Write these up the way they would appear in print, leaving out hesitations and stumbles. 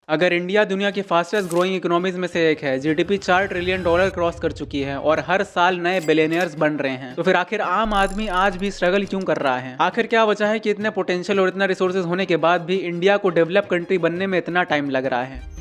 अगर इंडिया दुनिया की फास्टेस्ट ग्रोइंग इकोनॉमीज में से एक है, जीडीपी $4 ट्रिलियन क्रॉस कर चुकी है और हर साल नए बिलियनियर्स बन रहे हैं, तो फिर आखिर आम आदमी आज भी स्ट्रगल क्यों कर रहा है? आखिर क्या वजह है कि इतने पोटेंशियल और इतना रिसोर्सेज होने के बाद भी इंडिया को डेवलप कंट्री बनने में इतना टाइम लग रहा है?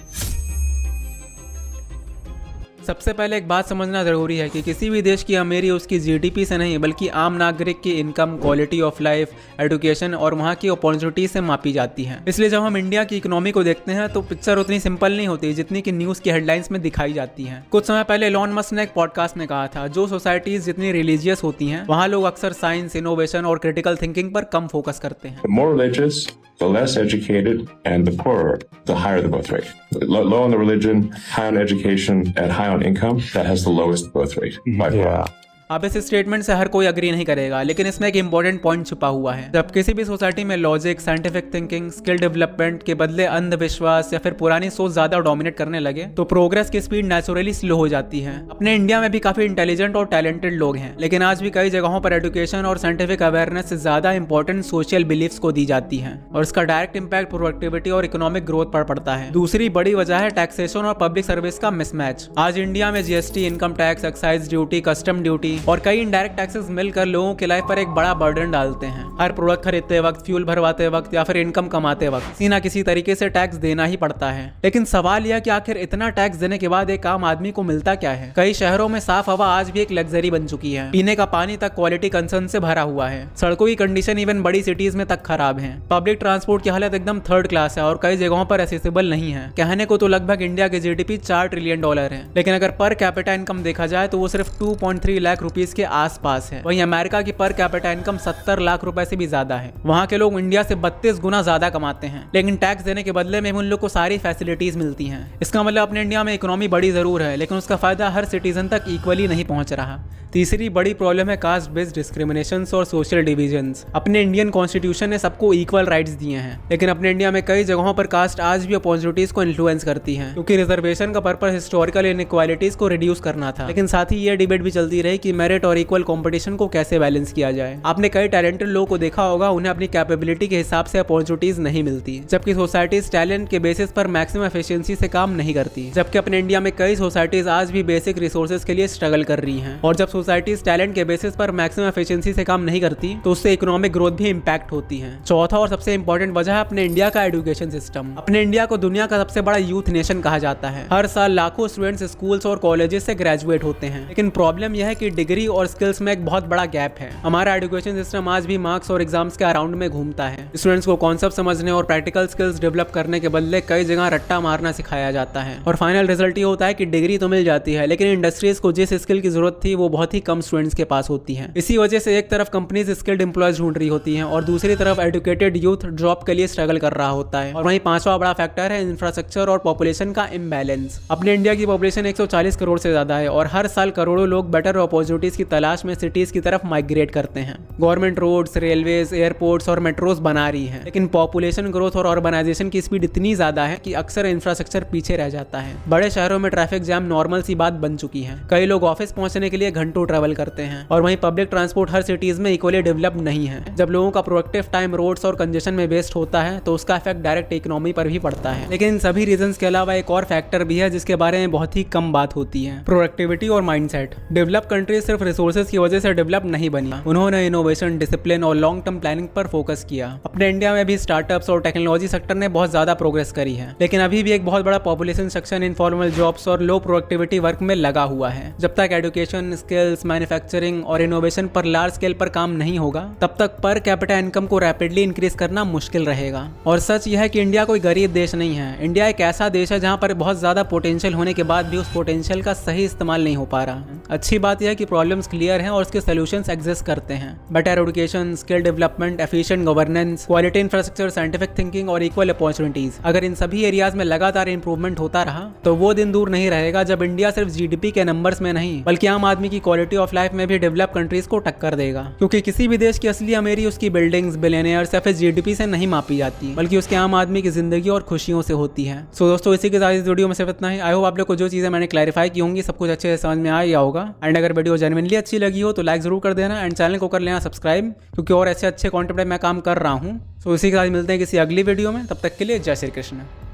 सबसे पहले एक बात समझना जरूरी है कि किसी भी देश की अमीरी उसकी जीडीपी से नहीं बल्कि आम नागरिक की income, quality of life, education और वहाँ की अपॉर्चुनिटी से मापी जाती है। इसलिए जब हम इंडिया की इकोनॉमी को देखते हैं तो पिक्चर उतनी सिंपल नहीं होती जितनी कि न्यूज की हेडलाइंस में दिखाई जाती है। कुछ समय पहले एलोन मस्क ने एक पॉडकास्ट में कहा था, जो सोसाइटीज जितनी रिलीजियस होती हैं वहाँ लोग अक्सर साइंस, इनोवेशन और क्रिटिकल थिंकिंग पर कम फोकस करते हैं। The less educated and the poorer, the higher the birth rate. Low on the religion, high on education, and high on income, that has the lowest birth rate by far. अब इस statement से हर कोई agree नहीं करेगा, लेकिन इसमें एक important point छुपा हुआ है। जब किसी भी सोसाइटी में logic, scientific thinking, skill development के बदले अंधविश्वास या फिर पुरानी सोच ज्यादा डोमिनेट करने लगे तो प्रोग्रेस की स्पीड नेचुरली स्लो हो जाती है। अपने इंडिया में भी काफी इंटेलिजेंट और टैलेंटेड लोग हैं, लेकिन आज भी कई जगहों पर एजुकेशन और साइंटिफिक अवेयरनेस से ज्यादा इंपॉर्टेंट सोशल बिलीफ्स को दी जाती है और इसका डायरेक्ट इंपैक्ट प्रोडक्टिविटी और इकोनॉमिक ग्रोथ पर पड़ता है। दूसरी बड़ी वजह है टैक्सेशन और पब्लिक सर्विस का मिसमैच। आज इंडिया में GST, income tax, excise duty, custom duty और कई इनडायरेक्ट टैक्सेस मिलकर लोगों की लाइफ पर एक बड़ा बर्डन डालते हैं। हर प्रोडक्ट खरीदते वक्त, फ्यूल भरवाते वक्त या फिर इनकम कमाते वक्त किसी ना किसी तरीके से टैक्स देना ही पड़ता है। लेकिन सवाल यह कि आखिर इतना टैक्स देने के बाद एक आम आदमी को मिलता क्या है? कई शहरों में साफ हवा आज भी एक लग्जरी बन चुकी है। पीने का पानी तक क्वालिटी कंसर्न से भरा हुआ है। सड़कों की कंडीशन इवन बड़ी सिटीज में तक खराब है। पब्लिक ट्रांसपोर्ट की हालत एकदम थर्ड क्लास है और कई जगहों पर एक्सेसिबल नहीं है। कहने को तो लगभग इंडिया की जीडीपी $4 ट्रिलियन है, लेकिन अगर पर कैपिटा इनकम देखा जाए तो वो सिर्फ 2.3 लाख रुपीज के आसपास है। वहीं अमेरिका की पर कैपिटा इनकम 70 लाख रुपए से भी ज्यादा है। वहाँ के लोग इंडिया से 32 गुना ज्यादा कमाते हैं, लेकिन टैक्स देने के बदले में उन लोग को सारी फैसिलिटीज मिलती हैं। इसका मतलब अपने इंडिया में इकोनॉमी बड़ी जरूर है, लेकिन उसका फायदा हर सिटीजन तक इक्वली नहीं पहुंच रहा। तीसरी बड़ी प्रॉब्लम है कास्ट बेस्ड डिस्क्रिमिनेशंस और सोशल डिविजन्स। अपने इंडियन कॉन्स्टिट्यूशन ने सबको इक्वल राइट्स दिए हैं, लेकिन अपने इंडिया में कई जगहों पर कास्ट आज भी अपॉर्चुनिटीज को इन्फ्लुएंस करती है, क्योंकि रिजर्वेशन का पर्पस हिस्टोरिकल इनइक्वालिटीज को रिड्यूस करना था। लेकिन साथ ही ये डिबेट भी चलती रही कि मेरिट और इक्वल कॉम्पिटिशन को कैसे बैलेंस किया जाए। आपने कई टैलेंटेड लोगों को देखा होगा, उन्हें अपनी कैपेबिलिटी के हिसाब से अपॉर्चुनिटीज नहीं मिलती, जबकि सोसाइटीज टैलेंट के बेसिस पर मैक्सिमम एफिशिएंसी से काम नहीं करती। जबकि अपने इंडिया में कई सोसाइटीज आज भी बेसिक रिसोर्सेज के लिए स्ट्रगल कर रही हैं, और जब सोसाइटीज टैलेंट के बेसिस पर मैक्सिमम एफिशिएंसी से काम नहीं करती तो उससे इकोनॉमिक ग्रोथ भी इंपैक्ट होती है। चौथा और सबसे इंपॉर्टेंट वजह है अपने इंडिया का एजुकेशन सिस्टम। अपने इंडिया को दुनिया का सबसे बड़ा यूथ नेशन कहा जाता है। हर साल लाखों स्टूडेंट्स स्कूल्स और कॉलेजेस से ग्रेजुएट होते हैं, लेकिन प्रॉब्लम यह है कि डिग्री और स्किल्स में एक बहुत बड़ा गैप है। हमारा एजुकेशन सिस्टम आज भी मार्क्स और एग्जाम्स के अराउंड में घूमता है। स्टूडेंट्स को कॉन्सेप्ट समझने और प्रैक्टिकल स्किल्स डेवलप करने के बदले कई जगह रट्टा मारना सिखाया जाता है, और फाइनल रिजल्ट ये होता है कि डिग्री तो मिल जाती है, लेकिन इंडस्ट्रीज को जिस स्किल की जरूरत थी वो बहुत ही कम स्टूडेंट्स के पास होती है। इसी वजह से एक तरफ कंपनीज स्किल्ड एम्प्लॉयज ढूंढ रही होती हैं और दूसरी तरफ एजुकेटेड यूथ जॉब के लिए स्ट्रगल कर रहा होता है। और वहीं पांचवा बड़ा फैक्टर है इंफ्रास्ट्रक्चर और पॉपुलेशन का इम्बैलेंस। अपने इंडिया की पॉपुलेशन 140 करोड़ से ज्यादा है और हर साल करोड़ों लोग बेटर अपॉर्चुनिटीज की तलाश में सिटीज की तरफ माइग्रेट करते हैं। गवर्नमेंट रोड्स, रेलवेज, एयरपोर्ट्स और मेट्रोज बना रही है, लेकिन पॉपुलेशन ग्रोथ और अर्बनाइजेशन की स्पीड इतनी ज्यादा है कि अक्सर इंफ्रास्ट्रक्चर पीछे रह जाता है। बड़े शहरों में ट्रैफिक जैम नॉर्मल सी बात बन चुकी है। कई लोग ऑफिस पहुंचने के लिए घंटों ट्रेवल करते हैं, और वहीं पब्लिक ट्रांसपोर्ट हर सिटीज में इक्वली डेवलप नहीं है। जब लोगों का प्रोडक्टिव टाइम रोड्स और कंजेशन में वेस्ट होता है तो उसका इफेक्ट डायरेक्ट इकोनॉमी पर भी पड़ता है। लेकिन इन सभी रीजंस के अलावा एक और फैक्टर भी है जिसके बारे में बहुत ही कम बात होती है, प्रोडक्टिविटी और माइंडसेट। डेवलप कंट्रीज सिर्फ रिसोर्सेज की वजह से डेवलप नहीं बनी, उन्होंने इनोवेशन, डिसिप्लिन और लॉन्ग टर्म प्लानिंग पर फोकस किया। अपने इंडिया में भी स्टार्टअप्स और टेक्नोलॉजी सेक्टर ने बहुत ज्यादा प्रोग्रेस करी है, लेकिन अभी भी एक बहुत बड़ा पॉपुलेशन सेक्शन इनफॉर्मल जॉब्स और लो प्रोडक्टिविटी वर्क में लगा हुआ है। जब तक एजुकेशन, स्किल्स, मैन्युफैक्चरिंग और इनोवेशन पर लार्ज स्केल पर काम नहीं होगा, तब तक पर कैपिटा इनकम को रैपिडली इंक्रीज करना मुश्किल रहेगा। और सच यह है कि इंडिया कोई गरीब देश नहीं है। इंडिया एक ऐसा देश है जहां पर बहुत ज्यादा पोटेंशियल होने के बाद भी उस पोटेंशियल का सही इस्तेमाल नहीं हो पा रहा। अच्छी बात यह है कि प्रॉब्लम्स क्लियर हैं और उसके सॉल्यूशंस एग्जिस्ट करते हैं। Better education, skill development, efficient governance, quality infrastructure, scientific thinking और इक्वल अपॉर्चुनिटीज, अगर इन सभी एरियाज में लगातार इंप्रूवमेंट होता रहा तो वो दिन दूर नहीं रहेगा जब इंडिया सिर्फ जीडीपी के नंबर्स में नहीं बल्कि आम आदमी की क्वालिटी ऑफ लाइफ में भी डेवलप कंट्रीज को टक्कर देगा। क्योंकि किसी भी देश की असली अमीरी उसकी बिल्डिंग्स, बिलियनियर्स या फिर जीडीपी से नहीं मापी जाती, बल्कि उसके आम आदमी की जिंदगी और खुशियों से होती है। सो दोस्तों, इसी के साथ इस वीडियो में सिर्फ इतना ही। आई होप आप लोग को जो चीजें मैंने क्लैरिफाई की होंगी सब कुछ अच्छे से समझ में आया होगा। एंड अगर वीडियो जेन्युइनली अच्छी लगी हो तो लाइक जरूर कर देना एंड चैनल को कर लेना सब्सक्राइब, क्योंकि और ऐसे अच्छे कंटेंट में मैं काम कर रहा हूँ। सो इसी के साथ मिलते हैं किसी अगली वीडियो में। तब तक के लिए जय श्री कृष्ण।